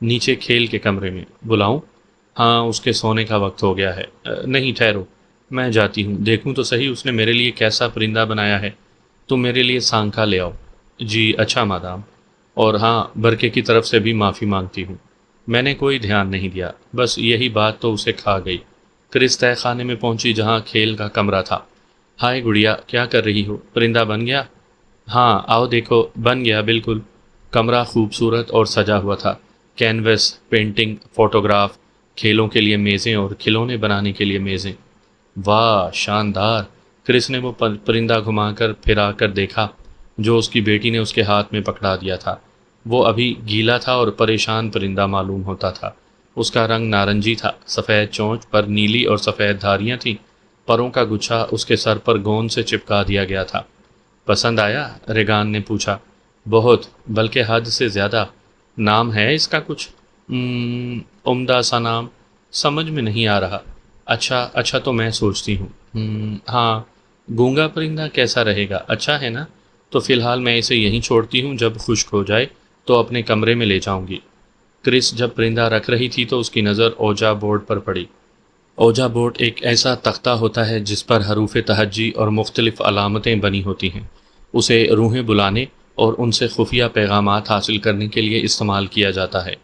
نیچے کھیل کے کمرے میں۔ بلاؤں؟ ہاں، اس کے سونے کا وقت ہو گیا ہے۔ نہیں، ٹھہرو، میں جاتی ہوں، دیکھوں تو صحیح اس نے میرے لیے کیسا پرندہ بنایا ہے۔ تم میرے لیے سانکھا لے آؤ۔ جی اچھا مادام۔ اور ہاں، برکے کی طرف سے بھی معافی مانگتی ہوں، میں نے کوئی دھیان نہیں دیا، بس یہی بات تو اسے کھا گئی۔ کرس تہہ خانے میں پہنچی جہاں کھیل کا کمرہ تھا۔ ہائے گڑیا، کیا کر رہی ہو؟ پرندہ بن گیا؟ ہاں، آؤ دیکھو، بن گیا بالکل۔ کمرہ خوبصورت اور سجا ہوا تھا۔ کینوس، پینٹنگ، فوٹوگراف، کھیلوں کے لیے میزیں اور کھلونے بنانے کے لیے میزیں۔ واہ، شاندار! کرس نے وہ پرندہ گھما کر پھرا کر دیکھا جو اس کی بیٹی نے اس کے ہاتھ میں پکڑا دیا تھا۔ وہ ابھی گیلا تھا اور پریشان پرندہ معلوم ہوتا تھا۔ اس کا رنگ نارنجی تھا، سفید چونچ پر نیلی اور سفید دھاریاں تھیں، پروں کا گچھا اس کے سر پر گوند سے چپکا دیا گیا تھا۔ پسند آیا؟ ریگان نے پوچھا۔ بہت، بلکہ حد سے زیادہ۔ نام ہے اس کا کچھ؟ عمدہ سا نام، سمجھ میں نہیں آ رہا۔ اچھا تو میں سوچتی ہوں۔ ہاں، گونگا پرندہ کیسا رہے گا؟ اچھا ہے نا؟ تو فی الحال میں اسے یہیں چھوڑتی ہوں، جب خشک ہو جائے تو اپنے کمرے میں لے جاؤں گی۔ کرس جب پرندہ رکھ رہی تھی تو اس کی نظر اوجا بورڈ پر پڑی۔ اوجا بورڈ ایک ایسا تختہ ہوتا ہے جس پر حروف تہجی اور مختلف علامتیں بنی ہوتی ہیں۔ اسے روحیں بلانے اور ان سے خفیہ پیغامات حاصل کرنے کے لیے استعمال کیا جاتا ہے۔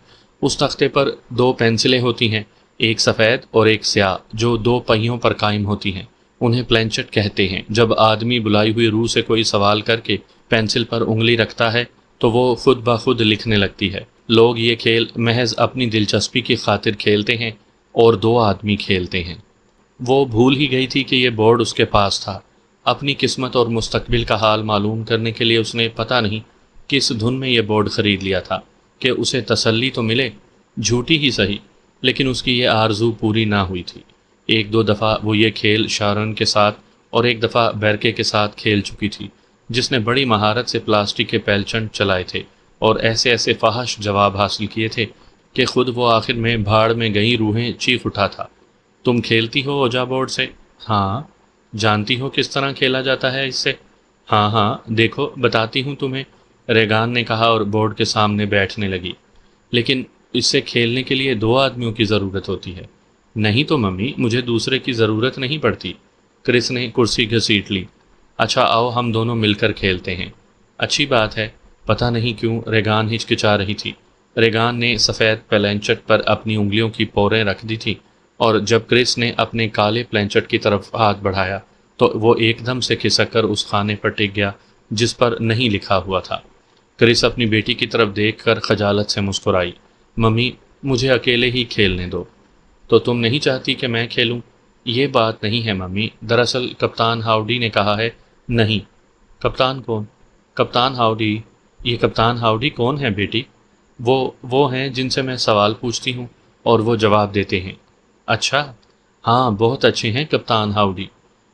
اس تختے پر دو پینسلیں ہوتی ہیں، ایک سفید اور ایک سیاہ، جو دو پہیوں پر قائم ہوتی ہیں۔ انہیں پلینچٹ کہتے ہیں۔ جب آدمی بلائی ہوئی روح سے کوئی سوال کر کے پینسل پر انگلی رکھتا ہے تو وہ خود بخود لکھنے لگتی ہے۔ لوگ یہ کھیل محض اپنی دلچسپی کی خاطر کھیلتے ہیں اور دو آدمی کھیلتے ہیں۔ وہ بھول ہی گئی تھی کہ یہ بورڈ اس کے پاس تھا۔ اپنی قسمت اور مستقبل کا حال معلوم کرنے کے لیے اس نے پتہ نہیں کس دھن میں یہ بورڈ خرید لیا تھا کہ اسے تسلی تو ملے، جھوٹی ہی صحیح، لیکن اس کی یہ آرزو پوری نہ ہوئی تھی۔ ایک دو دفعہ وہ یہ کھیل شارن کے ساتھ اور ایک دفعہ بیرکے کے ساتھ کھیل چکی تھی، جس نے بڑی مہارت سے پلاسٹک کے پیلچنٹ چلائے تھے اور ایسے ایسے فحش جواب حاصل کیے تھے کہ خود وہ آخر میں بھاڑ میں گئی روحیں چیخ اٹھا تھا۔ تم کھیلتی ہو اوجا بورڈ سے؟ ہاں۔ جانتی ہو کس طرح کھیلا جاتا ہے اس سے؟ ہاں، دیکھو بتاتی ہوں تمہیں، ریگان نے کہا اور بورڈ کے سامنے بیٹھنے لگی۔ لیکن اس سے کھیلنے کے لیے دو آدمیوں کی ضرورت ہوتی ہے۔ نہیں تو ممی، مجھے دوسرے کی ضرورت نہیں پڑتی۔ کرس نے کرسی گھسیٹ لی۔ اچھا آؤ ہم دونوں مل کر کھیلتے ہیں۔ اچھی بات ہے۔ پتہ نہیں کیوں ریگان ہچکچا رہی تھی۔ ریگان نے سفید پلینچٹ پر اپنی انگلیوں کی پوریں رکھ دی تھی اور جب کرس نے اپنے کالے پلینچٹ کی طرف ہاتھ بڑھایا تو وہ ایک دم سے کھسک کر اس خانے پر ٹک گیا جس پر نہیں لکھا ہوا تھا۔ کرس اپنی بیٹی کی طرف دیکھ کر خجالت سے مسکرائی۔ ممی، مجھے اکیلے ہی کھیلنے دو۔ تو تم نہیں چاہتی کہ میں کھیلوں؟ یہ بات نہیں ہے ممی، دراصل کپتان ہاؤڈی نے کہا ہے۔ نہیں۔ کپتان کون؟ کپتان ہاؤڈی؟ یہ کپتان ہاؤڈی کون ہے بیٹی؟ وہ ہیں جن سے میں سوال پوچھتی ہوں اور وہ جواب دیتے ہیں۔ اچھا، ہاں بہت اچھے ہیں کپتان ہاؤڈی۔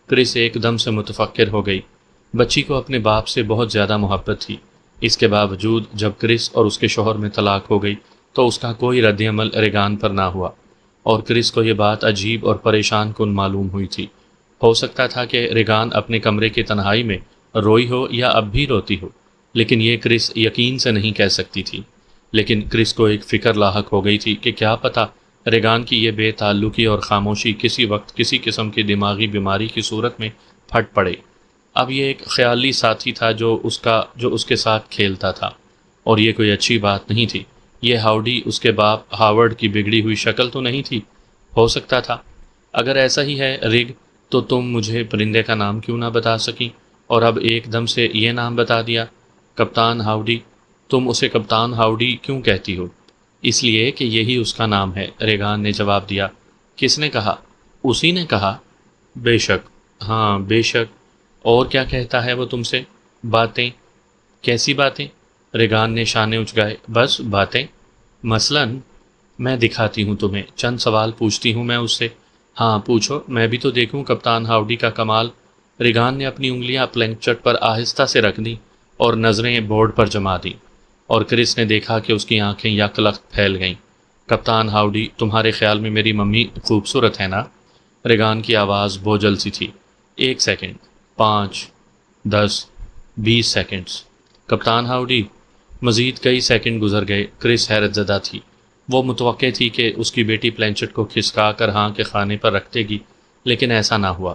کرس ایک دم سے متفکر ہو گئی۔ بچی کو اپنے باپ سے بہت زیادہ محبت تھی۔ اس کے باوجود جب کرس اور اس کے شوہر میں طلاق ہو گئی تو اس کا کوئی رد عمل ریگان پر نہ ہوا، اور کرس کو یہ بات عجیب اور پریشان کن معلوم ہوئی تھی۔ ہو سکتا تھا کہ ریگان اپنے کمرے کی تنہائی میں روئی ہو یا اب بھی روتی ہو، لیکن یہ کرس یقین سے نہیں کہہ سکتی تھی۔ لیکن کرس کو ایک فکر لاحق ہو گئی تھی کہ کیا پتہ ریگان کی یہ بے تعلقی اور خاموشی کسی وقت کسی قسم کی دماغی بیماری کی صورت میں پھٹ پڑے۔ اب یہ ایک خیالی ساتھی تھا جو اس کے ساتھ کھیلتا تھا، اور یہ کوئی اچھی بات نہیں تھی۔ یہ ہاؤڈی اس کے باپ ہاورڈ کی بگڑی ہوئی شکل تو نہیں تھی؟ ہو سکتا تھا۔ اگر ایسا ہی ہے رگ، تو تم مجھے پرندے کا نام کیوں نہ بتا سکیں، اور اب ایک دم سے یہ نام بتا دیا، کپتان ہاؤڈی۔ تم اسے کپتان ہاؤڈی کیوں کہتی ہو؟ اس لیے کہ یہی اس کا نام ہے، ریگان نے جواب دیا۔ کس نے کہا؟ اسی نے کہا۔ بے شک، ہاں بے شک۔ اور کیا کہتا ہے وہ تم سے؟ باتیں۔ کیسی باتیں؟ ریگان نے شانے اچکائے۔ بس باتیں۔ مثلاً؟ میں دکھاتی ہوں تمہیں، چند سوال پوچھتی ہوں میں اس سے۔ ہاں پوچھو، میں بھی تو دیکھوں کپتان ہاؤڈی کا کمال۔ ریگان نے اپنی انگلیاں پلینچٹ پر آہستہ سے رکھ دیں اور نظریں بورڈ پر جما دیں، اور کرس نے دیکھا کہ اس کی آنکھیں یکلخت پھیل گئیں۔ کپتان ہاؤڈی، تمہارے خیال میں میری ممی خوبصورت ہے نا؟ ریگان کی آواز بوجھل سی تھی۔ 1 سیکنڈ، 5، 10، 20 سیکنڈز۔ کپتان ہاؤڈی۔ مزید کئی سیکنڈ گزر گئے۔ کرس حیرت زدہ تھی۔ وہ متوقع تھی کہ اس کی بیٹی پلینچٹ کو کھسکا کر ہاں کے خانے پر رکھ دے گی، لیکن ایسا نہ ہوا۔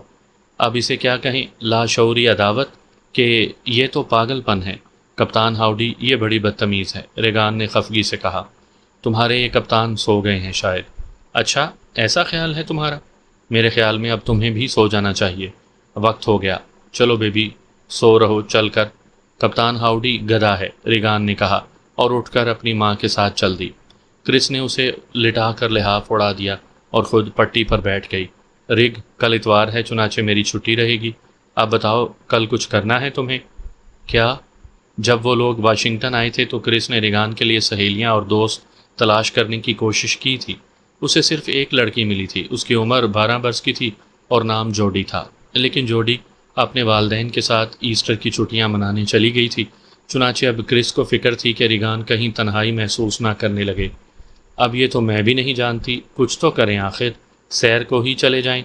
اب اسے کیا کہیں، لاشعوری عداوت کہ یہ تو پاگل پن ہے۔ کپتان ہاؤڈی، یہ بڑی بدتمیز ہے، ریگان نے خفگی سے کہا۔ تمہارے یہ کپتان سو گئے ہیں شاید۔ اچھا، ایسا خیال ہے تمہارا؟ میرے خیال میں اب تمہیں بھی سو جانا چاہیے، وقت ہو گیا۔ چلو بیبی، سو رہو چل کر۔ کپتان ہاؤڈی گدھا ہے، ریگان نے کہا اور اٹھ کر اپنی ماں کے ساتھ چل دی۔ کرس نے اسے لٹا کر لحاف اڑا دیا اور خود پٹی پر بیٹھ گئی۔ رگ، کل اتوار ہے، چنانچہ میری چھٹی رہے گی۔ اب بتاؤ، کل کچھ کرنا ہے تمہیں؟ کیا؟ جب وہ لوگ واشنگٹن آئے تھے تو کرس نے ریگان کے لیے سہیلیاں اور دوست تلاش کرنے کی کوشش کی تھی۔ اسے صرف ایک لڑکی ملی تھی، اس کی عمر 12 برس کی تھی اور نام جوڈی تھا، لیکن جوڈی اپنے والدین کے ساتھ ایسٹر کی چھٹیاں منانے چلی گئی تھی۔ چنانچہ اب کرس کو فکر تھی کہ ریگان کہیں تنہائی محسوس نہ کرنے لگے۔ اب یہ تو میں بھی نہیں جانتی، کچھ تو کریں آخر، سیر کو ہی چلے جائیں۔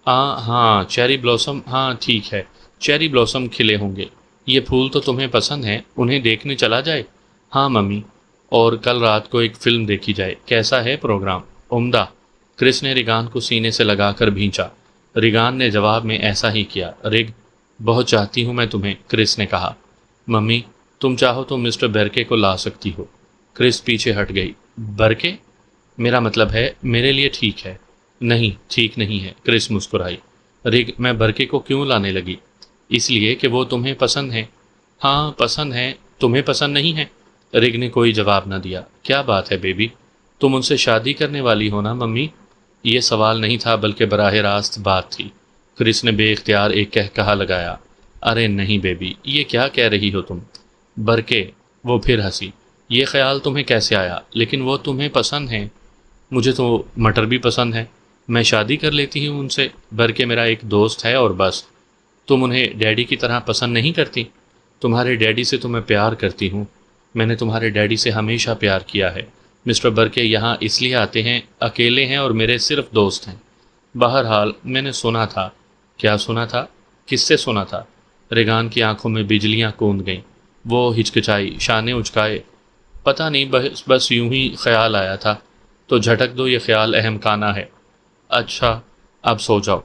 ہاں چیری بلاسم، ہاں ٹھیک ہے، چیری بلاسم کھلے ہوں گے۔ یہ پھول تو تمہیں پسند ہیں، انہیں دیکھنے چلا جائے؟ ہاں ممی، اور کل رات کو ایک فلم دیکھی جائے۔ کیسا ہے پروگرام؟ عمدہ۔ کرس نے ریگان کو سینے سے لگا کر بھینچا۔ ریگان نے جواب میں ایسا ہی کیا۔ رگ، بہت چاہتی ہوں میں تمہیں، کرس نے کہا۔ ممی، تم چاہو تو مسٹر برکے کو لا سکتی ہو۔ کرس پیچھے ہٹ گئی۔ برکے؟ میرا مطلب ہے میرے لیے ٹھیک ہے۔ نہیں، ٹھیک نہیں ہے، کرس مسکرائی۔ رگ، میں برکے کو کیوں لانے لگی؟ اس لیے کہ وہ تمہیں پسند ہیں۔ ہاں پسند ہیں، تمہیں پسند نہیں ہے؟ رگ نے کوئی جواب نہ دیا۔ کیا بات ہے بیبی، تم ان سے شادی کرنے والی ہو نا ممی؟ یہ سوال نہیں تھا بلکہ براہ راست بات تھی۔ کرس نے بے اختیار ایک کہا لگایا۔ ارے نہیں بیبی، یہ کیا کہہ رہی ہو تم؟ برکے، وہ پھر ہنسی۔ یہ خیال تمہیں کیسے آیا؟ لیکن وہ تمہیں پسند ہیں۔ مجھے تو مٹر بھی پسند ہے، میں شادی کر لیتی ہوں ان سے۔ برکے میرا ایک دوست ہے اور بس۔ تم انہیں ڈیڈی کی طرح پسند نہیں کرتی؟ تمہارے ڈیڈی سے تو میں پیار کرتی ہوں، میں نے تمہارے ڈیڈی سے ہمیشہ پیار کیا ہے۔ مسٹر برکے یہاں اس لیے آتے ہیں، اکیلے ہیں اور میرے صرف دوست ہیں۔ بہرحال میں نے سنا تھا۔ کیا سنا تھا؟ کس سے سنا تھا؟ ریگان کی آنکھوں میں بجلیاں کوند گئیں۔ وہ ہچکچائی، شانے اچکائے۔ پتہ نہیں، بس یوں ہی خیال آیا تھا، تو جھٹک دو، یہ خیال اہم کانہ ہے۔ اچھا، اب سو جاؤ۔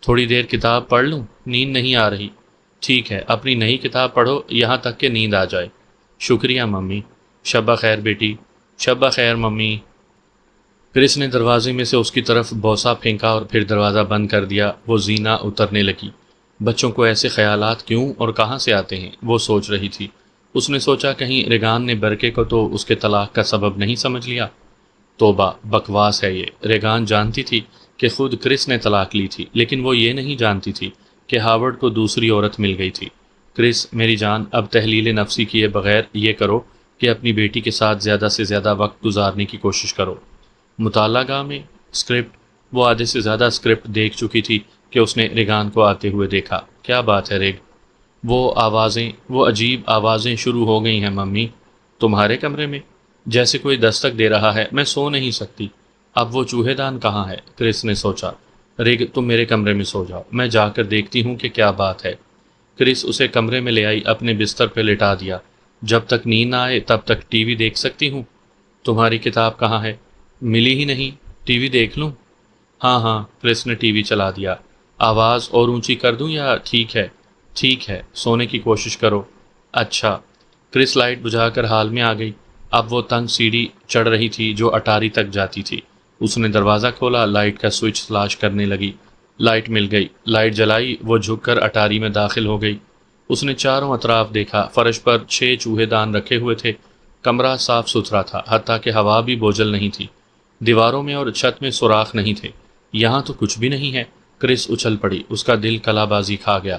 تھوڑی دیر کتاب پڑھ لوں؟ نیند نہیں آ رہی۔ ٹھیک ہے، اپنی نئی کتاب پڑھو یہاں تک کہ نیند آ جائے۔ شکریہ ممی۔ شب خیر بیٹی۔ شب خیر ممی۔ کرس نے دروازے میں سے اس کی طرف بوسہ پھینکا اور پھر دروازہ بند کر دیا۔ وہ زینہ اترنے لگی۔ بچوں کو ایسے خیالات کیوں اور کہاں سے آتے ہیں، وہ سوچ رہی تھی۔ اس نے سوچا کہیں ریگان نے برکے کو تو اس کے طلاق کا سبب نہیں سمجھ لیا۔ توبہ، بکواس ہے یہ۔ ریگان جانتی تھی کہ خود کرس نے طلاق لی تھی، لیکن وہ یہ نہیں جانتی تھی کہ ہاورڈ کو دوسری عورت مل گئی تھی۔ کرس میری جان، اب تحلیل نفسی کیے بغیر یہ کرو کہ اپنی بیٹی کے ساتھ زیادہ سے زیادہ وقت گزارنے کی کوشش کرو۔ مطالعہ گاہ میں اسکرپٹ، وہ آدھے سے زیادہ اسکرپٹ دیکھ چکی تھی کہ اس نے ریگان کو آتے ہوئے دیکھا۔ کیا بات ہے ریگ؟ وہ عجیب آوازیں شروع ہو گئی ہیں ممی۔ تمہارے کمرے میں؟ جیسے کوئی دستک دے رہا ہے، میں سو نہیں سکتی۔ اب وہ چوہے دان کہاں ہے؟ کرس نے سوچا۔ ریگ، تم میرے کمرے میں سو جاؤ، میں جا کر دیکھتی ہوں کہ کیا بات ہے۔ کرس اسے کمرے میں لے آئی، اپنے بستر پہ لٹا دیا۔ جب تک نیند نہ آئے تب تک ٹی وی دیکھ سکتی ہوں۔ تمہاری کتاب کہاں ہے؟ ملی ہی نہیں، ٹی وی دیکھ لوں؟ ہاں، کرس نے ٹی وی چلا دیا۔ آواز اور اونچی کر دوں یا ٹھیک ہے؟ ٹھیک ہے، سونے کی کوشش کرو۔ اچھا۔ کرس لائٹ بجھا کر ہال میں آ گئی۔ اب وہ تنگ سیڑھی چڑھ رہی تھی جو اٹاری تک جاتی تھی۔ اس نے دروازہ کھولا، لائٹ کا سوئچ تلاش کرنے لگی۔ لائٹ مل گئی، لائٹ جلائی، وہ جھک کر اٹاری میں داخل ہو گئی۔ اس نے چاروں اطراف دیکھا، فرش پر 6 چوہے دان رکھے ہوئے تھے۔ کمرہ صاف ستھرا تھا، حتیٰ کہ ہوا بھی بوجھل نہیں تھی۔ دیواروں میں اور چھت میں سوراخ نہیں تھے۔ یہاں تو کچھ بھی نہیں ہے۔ کرس اچھل پڑی، اس کا دل کلا بازی کھا گیا۔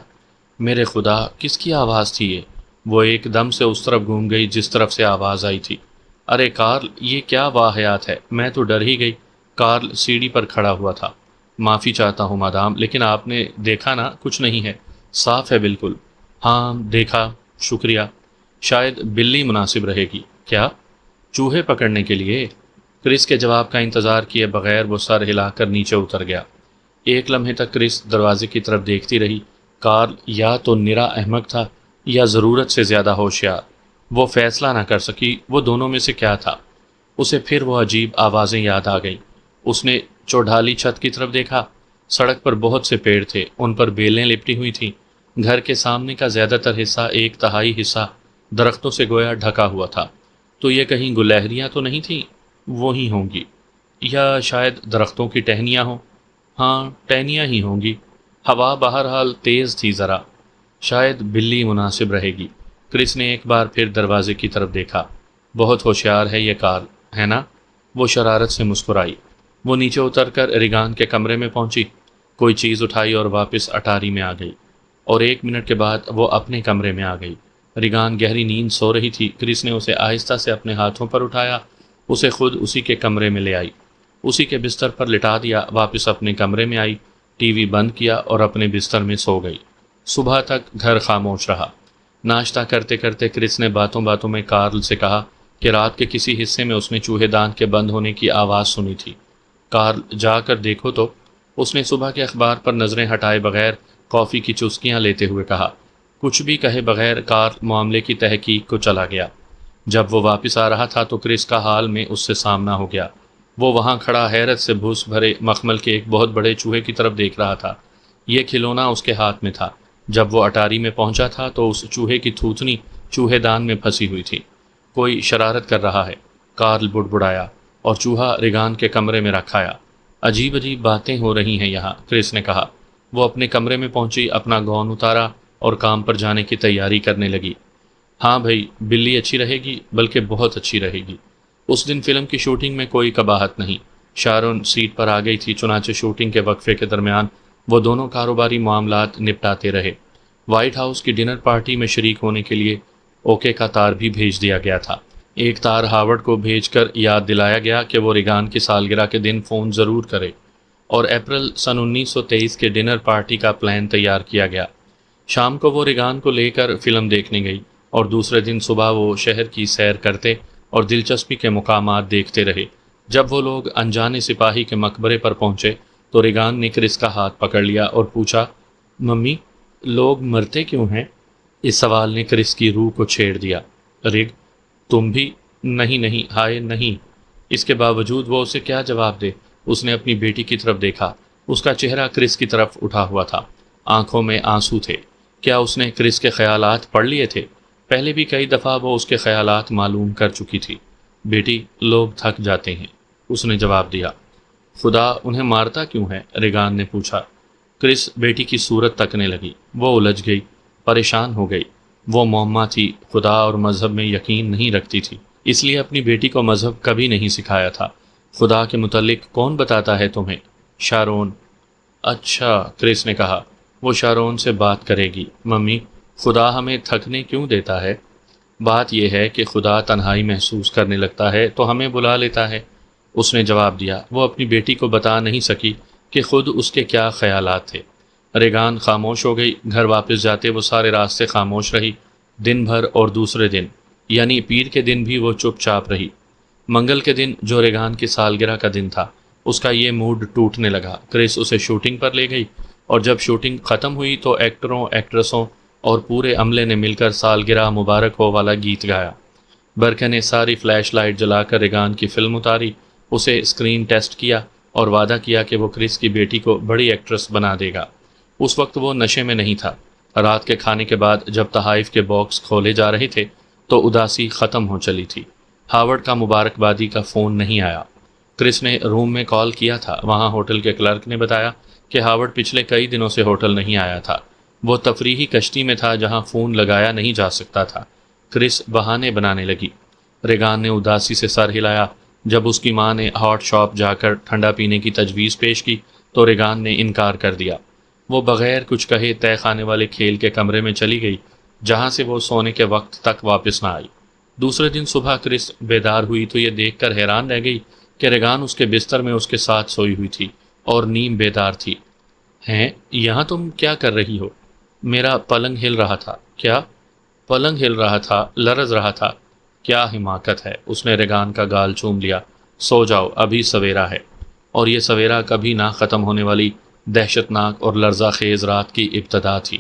میرے خدا، کس کی آواز تھی یہ؟ وہ ایک دم سے اس طرف گھوم گئی جس طرف سے آواز آئی تھی۔ ارے کارل، یہ کیا واقعات ہے؟ میں تو ڈر ہی گئی۔ کارل سیڑھی پر کھڑا ہوا تھا۔ معافی چاہتا ہوں مادام، لیکن آپ نے دیکھا نا، کچھ نہیں ہے، صاف ہے بالکل۔ ہاں دیکھا، شکریہ۔ شاید بلی مناسب رہے گی۔ کیا؟ چوہے پکڑنے کے لیے؟ کرس کے جواب کا انتظار کیے بغیر وہ سر ہلا کر نیچے اتر گیا۔ ایک لمحے تک کرس دروازے کی طرف دیکھتی رہی۔ کارل یا تو نرا احمق تھا یا ضرورت سے زیادہ ہوشیار۔ وہ فیصلہ نہ کر سکی، وہ دونوں میں سے کیا تھا۔ اسے پھر وہ عجیب آوازیں یاد آ گئیں۔ اس نے چوڑھالی چھت کی طرف دیکھا۔ سڑک پر بہت سے پیڑ تھے، ان پر بیلیں لپٹی ہوئی تھیں۔ گھر کے سامنے کا زیادہ تر حصہ، 1/3 حصہ درختوں سے گویا ڈھکا ہوا تھا۔ تو یہ کہیں گلہریاں تو نہیں تھیں؟ وہی ہوں گی، یا شاید درختوں کی ٹہنیاں ہوں۔ ہاں، ٹہنیاں ہی ہوں گی۔ ہوا بہرحال تیز تھی ذرا، شاید بلی مناسب رہے گی۔ کرس نے ایک بار پھر دروازے کی طرف دیکھا۔ بہت ہوشیار ہے یہ کارل، ہے نا؟ وہ شرارت سے مسکرائی۔ وہ نیچے اتر کر ریگان کے کمرے میں پہنچی، کوئی چیز اٹھائی اور واپس اٹاری میں آ گئی، اور 1 منٹ کے بعد وہ اپنے کمرے میں آ گئی۔ ریگان گہری نیند سو رہی تھی۔ کرس نے اسے آہستہ سے اپنے ہاتھوں پر اٹھایا، اسے خود اسی کے کمرے میں لے آئی، اسی کے بستر پر لٹا دیا، واپس اپنے کمرے میں آئی، ٹی وی بند کیا اور اپنے بستر میں سو گئی۔ صبح تک گھر خاموش رہا۔ ناشتہ کرتے کرتے کرس نے باتوں باتوں میں کارل سے کہا کہ رات کے کسی حصے میں اس نے چوہے دان کے بند ہونے کی آواز سنی تھی۔ کارل، جا کر دیکھو تو، اس نے صبح کے اخبار پر نظریں ہٹائے بغیر کافی کی چسکیاں لیتے ہوئے کہا۔ کچھ بھی کہے بغیر کارل معاملے کی تحقیق کو چلا گیا۔ جب وہ واپس آ رہا تھا تو کرس کا حال میں اس سے سامنا ہو گیا۔ وہ وہاں کھڑا حیرت سے بھوس بھرے مخمل کے ایک بہت بڑے چوہے کی طرف دیکھ رہا تھا۔ یہ کھلونا اس کے ہاتھ میں تھا۔ جب وہ اٹاری میں پہنچا تھا تو اس چوہے کی تھوتنی چوہے دان میں پھنسی ہوئی تھی۔ کوئی شرارت کر رہا ہے، کارل بڑبڑایا، اور چوہا ریگان کے کمرے میں رکھایا۔ عجیب عجیب باتیں ہو رہی ہیں یہاں، کرس نے کہا۔ وہ اپنے کمرے میں پہنچی، اپنا گون اتارا اور کام پر جانے کی تیاری کرنے لگی۔ ہاں بھائی، بلی اچھی رہے گی، بلکہ بہت اچھی رہے گی۔ اس دن فلم کی شوٹنگ میں کوئی قباحت نہیں۔ شارون سیٹ پر آ گئی تھی، چنانچہ شوٹنگ کے وقفے کے درمیان وہ دونوں کاروباری معاملات نپٹاتے رہے۔ وائٹ ہاؤس کی ڈنر پارٹی میں شریک ہونے کے لیے اوکے کا تار بھی بھیج دیا گیا تھا۔ ایک تار ہارورڈ کو بھیج کر یاد دلایا گیا کہ وہ ریگان کی سالگرہ کے دن فون ضرور کرے، اور اپریل سن 1923 کے ڈنر پارٹی کا پلان تیار کیا گیا۔ شام کو وہ ریگان کو لے کر فلم دیکھنے گئی، اور دوسرے دن صبح وہ شہر کی سیر کرتے اور دلچسپی کے مقامات دیکھتے رہے۔ جب وہ لوگ انجانے سپاہی کے مقبرے پر پہنچے تو ریگان نے کرس کا ہاتھ پکڑ لیا اور پوچھا، ممی، لوگ مرتے کیوں ہیں؟ اس سوال نے کرس کی روح کو چھیڑ دیا۔ رگ، تم بھی؟ نہیں نہیں، ہائے نہیں۔ اس کے باوجود وہ اسے کیا جواب دے؟ اس نے اپنی بیٹی کی طرف دیکھا۔ اس کا چہرہ کرس کی طرف اٹھا ہوا تھا، آنکھوں میں آنسو تھے۔ کیا اس نے کرس کے خیالات پڑھ لیے تھے؟ پہلے بھی کئی دفعہ وہ اس کے خیالات معلوم کر چکی تھی۔ بیٹی، لوگ تھک جاتے ہیں، اس نے جواب دیا۔ خدا انہیں مارتا کیوں ہے؟ ریگان نے پوچھا۔ کرس بیٹی کی صورت تکنے لگی۔ وہ الجھ گئی، پریشان ہو گئی۔ وہ معمہ تھی، خدا اور مذہب میں یقین نہیں رکھتی تھی، اس لیے اپنی بیٹی کو مذہب کبھی نہیں سکھایا تھا۔ خدا کے متعلق کون بتاتا ہے تمہیں؟ شارون۔ اچھا، کرس نے کہا، وہ شارون سے بات کرے گی۔ ممی، خدا ہمیں تھکنے کیوں دیتا ہے؟ بات یہ ہے کہ خدا تنہائی محسوس کرنے لگتا ہے تو ہمیں بلا لیتا ہے، اس نے جواب دیا۔ وہ اپنی بیٹی کو بتا نہیں سکی کہ خود اس کے کیا خیالات تھے۔ ریگان خاموش ہو گئی۔ گھر واپس جاتے وہ سارے راستے خاموش رہی، دن بھر اور دوسرے دن، یعنی پیر کے دن بھی وہ چپ چاپ رہی۔ منگل کے دن، جو ریگان کی سالگرہ کا دن تھا، اس کا یہ موڈ ٹوٹنے لگا۔ کرس اسے شوٹنگ پر لے گئی، اور جب شوٹنگ ختم ہوئی تو ایکٹروں، ایکٹریسوں اور پورے عملے نے مل کر سالگرہ مبارک ہو والا گیت گایا۔ برکے نے ساری فلیش لائٹ جلا کر ریگان کی فلم اتاری، اسے اسکرین ٹیسٹ کیا اور وعدہ کیا کہ وہ کرس کی بیٹی کو بڑی ایکٹریس بنا دے گا۔ اس وقت وہ نشے میں نہیں تھا۔ رات کے کھانے کے بعد جب تحائف کے باکس کھولے جا رہے تھے تو اداسی ختم ہو چلی تھی۔ ہارورڈ کا مبارکبادی کا فون نہیں آیا۔ کرس نے روم میں کال کیا تھا، وہاں ہوٹل کے کلرک نے بتایا کہ ہارورڈ پچھلے کئی دنوں سے ہوٹل نہیں آیا تھا۔ وہ تفریحی کشتی میں تھا جہاں فون لگایا نہیں جا سکتا تھا۔ کرس بہانے بنانے لگی۔ ریگان نے اداسی سے سر ہلایا۔ جب اس کی ماں نے ہاٹ شاپ جا کر ٹھنڈا پینے کی تجویز پیش کی تو ریگان نے انکار کر دیا۔ وہ بغیر کچھ کہے طے خانے والے کھیل کے کمرے میں چلی گئی، جہاں سے وہ سونے کے وقت تک واپس نہ آئی۔ دوسرے دن صبح کرس بیدار ہوئی تو یہ دیکھ کر حیران رہ گئی کہ ریگان اس کے بستر میں اس کے ساتھ سوئی ہوئی تھی اور نیم بیدار تھی۔ ہیں، یہاں تم کیا کر رہی ہو؟ میرا پلنگ ہل رہا تھا۔ کیا؟ پلنگ ہل رہا تھا، لرز رہا تھا؟ کیا حماقت ہے، اس نے ریگان کا گال چوم لیا۔ سو جاؤ، ابھی سویرا ہے، اور یہ سویرا کبھی نہ ختم ہونے والی دہشت ناک اور لرزہ خیز رات کی ابتدا تھی۔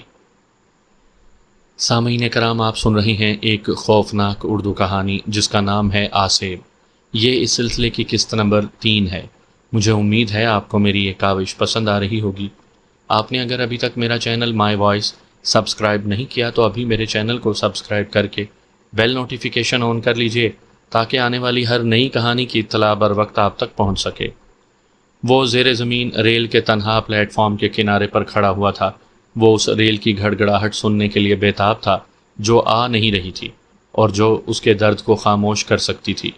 سامعین کرام، آپ سن رہے ہیں ایک خوفناک اردو کہانی جس کا نام ہے آسیب۔ یہ اس سلسلے کی قسط نمبر 3 ہے۔ مجھے امید ہے آپ کو میری یہ کاوش پسند آ رہی ہوگی۔ آپ نے اگر ابھی تک میرا چینل مائی وائس سبسکرائب نہیں کیا تو ابھی میرے چینل کو سبسکرائب کر کے بیل نوٹیفیکیشن آن کر لیجئے تاکہ آنے والی ہر نئی کہانی کی اطلاع بر وقت آپ تک پہنچ سکے۔ وہ زیر زمین ریل کے تنہا پلیٹ فارم کے کنارے پر کھڑا ہوا تھا۔ وہ اس ریل کی گھڑگھڑاہٹ سننے کے لیے بےتاب تھا جو آ نہیں رہی تھی اور جو اس کے درد کو خاموش کر سکتی تھی،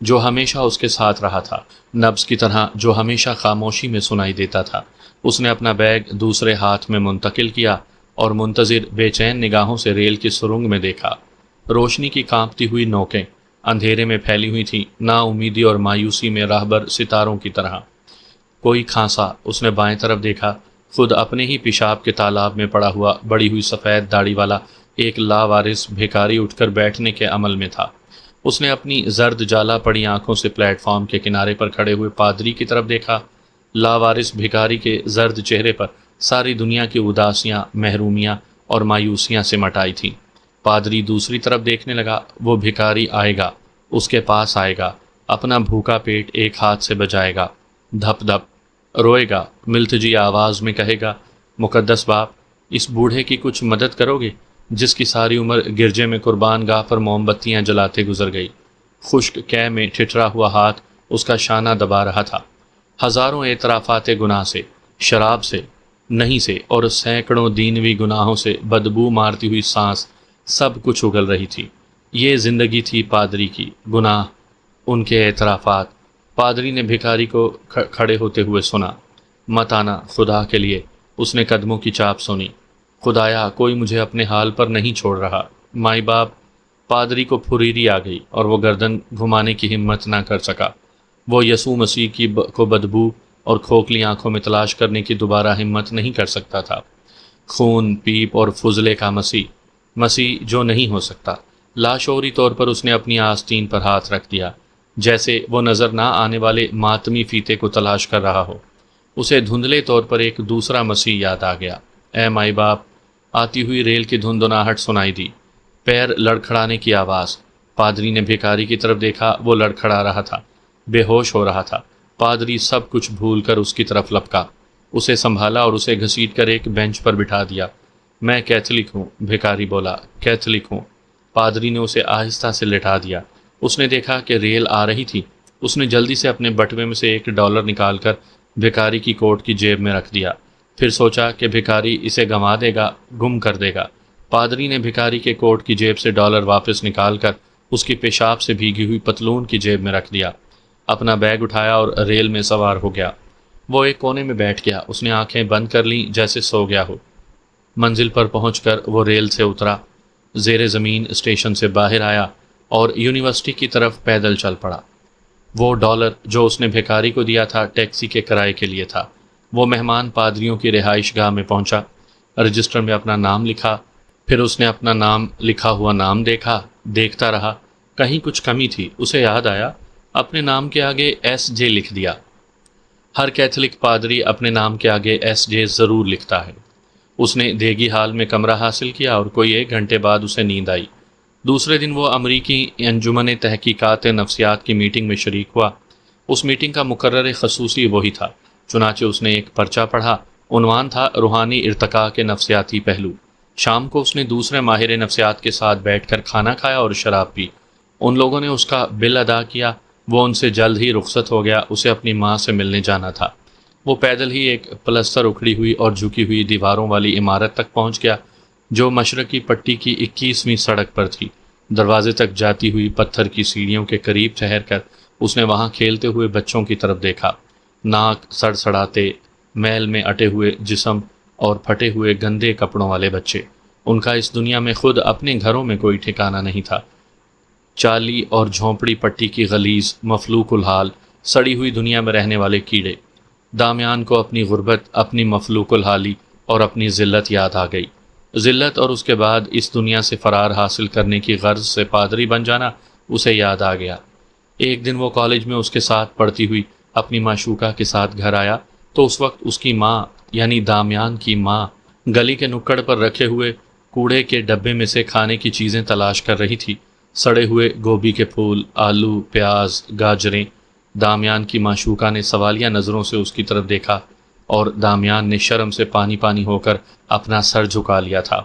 جو ہمیشہ اس کے ساتھ رہا تھا، نبض کی طرح جو ہمیشہ خاموشی میں سنائی دیتا تھا۔ اس نے اپنا بیگ دوسرے ہاتھ میں منتقل کیا اور منتظر بے چین نگاہوں سے ریل کی سرنگ میں دیکھا۔ روشنی کی کانپتی ہوئی نوکیں اندھیرے میں پھیلی ہوئی تھیں، نا امیدی اور مایوسی میں راہبر ستاروں کی طرح۔ کوئی کھانسا، اس نے بائیں طرف دیکھا۔ خود اپنے ہی پیشاب کے تالاب میں پڑا ہوا بڑی ہوئی سفید داڑھی والا ایک لاوارث بھیکاری اٹھ کر بیٹھنے کے عمل میں تھا۔ اس نے اپنی زرد جالا پڑی آنکھوں سے پلیٹ فارم کے کنارے پر کھڑے ہوئے پادری کی طرف دیکھا۔ لاوارث بھیکاری کے زرد چہرے پر ساری دنیا کی اداسیاں، محرومیاں اور مایوسیاں سمٹ آئی تھیں۔ پادری دوسری طرف دیکھنے لگا۔ وہ بھیکاری آئے گا، اس کے پاس آئے گا، اپنا بھوکا پیٹ ایک ہاتھ سے بجائے گا، دھپ دھپ روئے گا، ملتجی آواز میں کہے گا، مقدس باپ، اس بوڑھے کی کچھ مدد کرو گے جس کی ساری عمر گرجے میں قربان گاہ پر موم بتیاں جلاتے گزر گئی۔ خشک کہہ میں ٹھٹرا ہوا ہاتھ اس کا شانہ دبا رہا تھا۔ ہزاروں اعترافات گناہ سے، شراب سے، نہیں سے اور سینکڑوں دینوی گناہوں سے بدبو مارتی ہوئی سانس سب کچھ اگل رہی تھی۔ یہ زندگی تھی پادری کی، گناہ، ان کے اعترافات۔ پادری نے بھیکاری کو کھڑے ہوتے ہوئے سنا۔ مت آنا خدا کے لیے، اس نے قدموں کی چاپ سنی۔ خدایا، کوئی مجھے اپنے حال پر نہیں چھوڑ رہا۔ مائی باپ۔ پادری کو پھریری آ گئی اور وہ گردن گھمانے کی ہمت نہ کر سکا۔ وہ یسوع مسیح کو بدبو اور کھوکھلی آنکھوں میں تلاش کرنے کی دوبارہ ہمت نہیں کر سکتا تھا۔ خون، پیپ اور فضلے کا مسیح جو نہیں ہو سکتا۔ لاشعوری طور پر اس نے اپنی آستین پر ہاتھ رکھ دیا، جیسے وہ نظر نہ آنے والے ماتمی فیتے کو تلاش کر رہا ہو۔ اسے دھندلے طور پر ایک دوسرا مسیح یاد آ گیا۔ اے مائی باپ۔ آتی ہوئی ریل کی دھندناہٹ سنائی دی، پیر لڑکھڑانے کی آواز۔ پادری نے بھیکاری کی طرف دیکھا۔ وہ لڑکھڑا رہا تھا، بے ہوش ہو رہا تھا۔ پادری سب کچھ بھول کر اس کی طرف لپکا، اسے سنبھالا اور اسے گھسیٹ کر ایک بینچ پر بٹھا دیا۔ میں کیتھولک ہوں، بھیکاری بولا، کیتھولک ہوں۔ پادری نے اسے آہستہ سے لٹا دیا۔ اس نے دیکھا کہ ریل آ رہی تھی۔ اس نے جلدی سے اپنے بٹوے میں سے $1 نکال کر بھیکاری کی کوٹ کی جیب میں رکھ دیا۔ پھر سوچا کہ بھیکاری اسے گنوا دے گا، گم کر دے گا۔ پادری نے بھیکاری کے کوٹ کی جیب سے $1 واپس نکال کر اس کی پیشاب سے بھیگی ہوئی پتلون کی جیب میں رکھ دیا، اپنا بیگ اٹھایا اور ریل میں سوار ہو گیا۔ وہ ایک کونے میں بیٹھ گیا۔ اس نے آنکھیں بند کر لیں جیسے سو گیا ہو۔ منزل پر پہنچ کر وہ ریل سے اترا، زیر زمین اسٹیشن سے باہر آیا اور یونیورسٹی کی طرف پیدل چل پڑا۔ وہ $1 جو اس نے بھیکاری کو دیا تھا ٹیکسی کے کرائے کے لیے تھا۔ وہ مہمان پادریوں کی رہائش گاہ میں پہنچا، رجسٹر میں اپنا نام لکھا۔ پھر اس نے اپنا نام لکھا ہوا نام دیکھتا رہا۔ کہیں کچھ کمی تھی۔ اسے یاد آیا، اپنے نام کے آگے SJ لکھ دیا۔ ہر کیتھولک پادری اپنے نام کے آگے SJ ضرور لکھتا ہے۔ اس نے دیگی حال میں کمرہ حاصل کیا اور کوئی 1 گھنٹے بعد اسے نیند آئی۔ دوسرے دن وہ امریکی انجمن تحقیقات نفسیات کی میٹنگ میں شریک ہوا۔ اس میٹنگ کا مقرر خصوصی وہی تھا۔ چنانچہ اس نے ایک پرچہ پڑھا۔ عنوان تھا روحانی ارتقاء کے نفسیاتی پہلو۔ شام کو اس نے دوسرے ماہر نفسیات کے ساتھ بیٹھ کر کھانا کھایا اور شراب پی۔ ان لوگوں نے اس کا بل ادا کیا۔ وہ ان سے جلد ہی رخصت ہو گیا۔ اسے اپنی ماں سے ملنے جانا تھا۔ وہ پیدل ہی ایک پلستر اکھڑی ہوئی اور جھکی ہوئی دیواروں والی عمارت تک پہنچ گیا جو مشرقی پٹی کی 21ویں سڑک پر تھی۔ دروازے تک جاتی ہوئی پتھر کی سیڑھیوں کے قریب ٹھہر کر اس نے وہاں کھیلتے ہوئے بچوں کی طرف دیکھا۔ ناک سڑسڑاتے، میل میں اٹے ہوئے جسم اور پھٹے ہوئے گندے کپڑوں والے بچے۔ ان کا اس دنیا میں خود اپنے گھروں میں کوئی ٹھکانہ نہیں تھا۔ چالی اور جھونپڑی پٹی کی غلیظ، مفلوق الحال، سڑی ہوئی دنیا میں رہنے والے کیڑے۔ دامیان کو اپنی غربت، اپنی مفلوق الحالی اور اپنی ذلت یاد آ گئی۔ ذلت اور اس کے بعد اس دنیا سے فرار حاصل کرنے کی غرض سے پادری بن جانا اسے یاد آ گیا۔ ایک دن وہ کالج میں اس کے ساتھ پڑھتی ہوئی اپنی معشوقہ کے ساتھ گھر آیا تو اس وقت اس کی ماں یعنی دامیان کی ماں گلی کے نکڑ پر رکھے ہوئے کوڑے کے ڈبے میں سے کھانے کی چیزیں تلاش کر رہی تھی۔ سڑے ہوئے گوبھی کے پھول، آلو، پیاز، گاجریں۔ دامیان کی معشوقہ نے سوالیہ نظروں سے اس کی طرف دیکھا اور دامیان نے شرم سے پانی پانی ہو کر اپنا سر جھکا لیا تھا۔